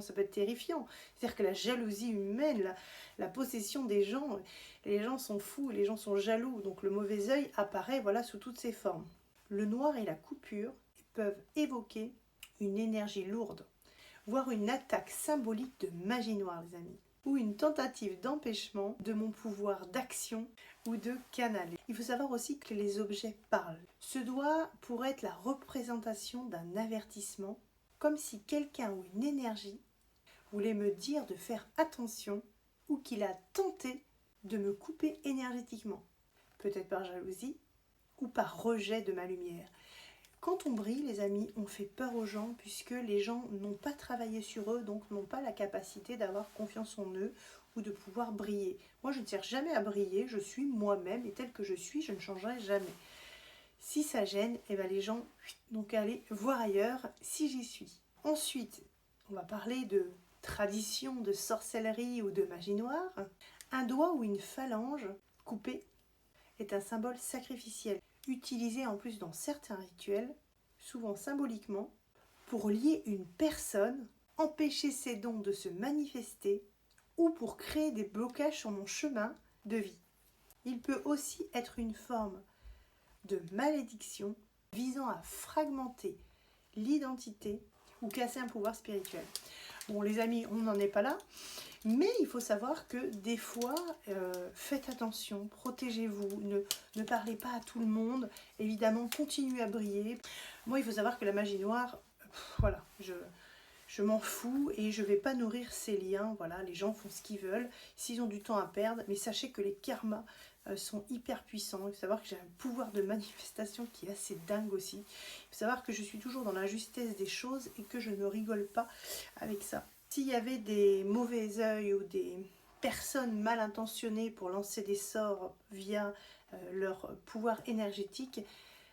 Ça peut être terrifiant. C'est-à-dire que la jalousie humaine, la possession des gens, les gens sont fous, les gens sont jaloux. Donc le mauvais œil apparaît voilà, sous toutes ses formes. Le noir et la coupure peuvent évoquer une énergie lourde, voire une attaque symbolique de magie noire, les amis, ou une tentative d'empêchement de mon pouvoir d'action ou de canaler. Il faut savoir aussi que les objets parlent. Ce doigt pourrait être la représentation d'un avertissement, comme si quelqu'un ou une énergie voulait me dire de faire attention ou qu'il a tenté de me couper énergétiquement, peut-être par jalousie ou par rejet de ma lumière. Quand on brille, les amis, on fait peur aux gens puisque les gens n'ont pas travaillé sur eux, donc n'ont pas la capacité d'avoir confiance en eux ou de pouvoir briller. Moi, je ne cherche jamais à briller, je suis moi-même et tel que je suis, je ne changerai jamais. Si ça gêne, eh ben les gens donc aller voir ailleurs si j'y suis. Ensuite, on va parler de tradition, de sorcellerie ou de magie noire. Un doigt ou une phalange coupée est un symbole sacrificiel, utilisé en plus dans certains rituels, souvent symboliquement, pour lier une personne, empêcher ses dons de se manifester ou pour créer des blocages sur mon chemin de vie. Il peut aussi être une forme de malédiction visant à fragmenter l'identité ou casser un pouvoir spirituel. Bon les amis, on n'en est pas là, mais il faut savoir que des fois, faites attention, protégez-vous, ne parlez pas à tout le monde, évidemment continuez à briller. Moi il faut savoir que la magie noire, voilà, je m'en fous et je ne vais pas nourrir ces liens, voilà, les gens font ce qu'ils veulent, s'ils ont du temps à perdre, mais sachez que les karmas sont hyper puissants, il faut savoir que j'ai un pouvoir de manifestation qui est assez dingue aussi, il faut savoir que je suis toujours dans la justesse des choses et que je ne rigole pas avec ça. S'il y avait des mauvais œils ou des personnes mal intentionnées pour lancer des sorts via leur pouvoir énergétique,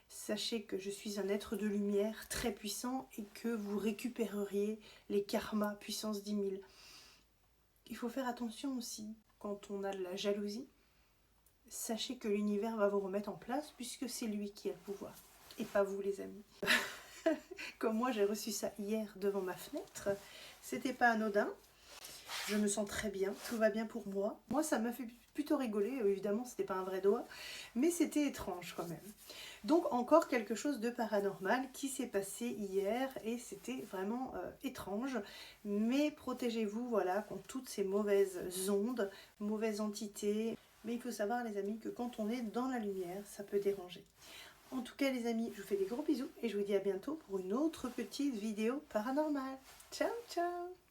sachez que je suis un être de lumière très puissant et que vous récupéreriez les karmas puissance 10 000. Il faut faire attention aussi quand on a de la jalousie. Sachez que l'univers va vous remettre en place puisque c'est lui qui a le pouvoir et pas vous les amis. Comme moi j'ai reçu ça hier devant ma fenêtre, c'était pas anodin. Je me sens très bien, tout va bien pour moi. Moi ça m'a fait plutôt rigoler, évidemment c'était pas un vrai doigt, mais c'était étrange quand même. Donc encore quelque chose de paranormal qui s'est passé hier et c'était vraiment étrange. Mais protégez-vous voilà, contre toutes ces mauvaises ondes, mauvaises entités. Mais il faut savoir les amis que quand on est dans la lumière, ça peut déranger. En tout cas les amis, je vous fais des gros bisous et je vous dis à bientôt pour une autre petite vidéo paranormale. Ciao ciao!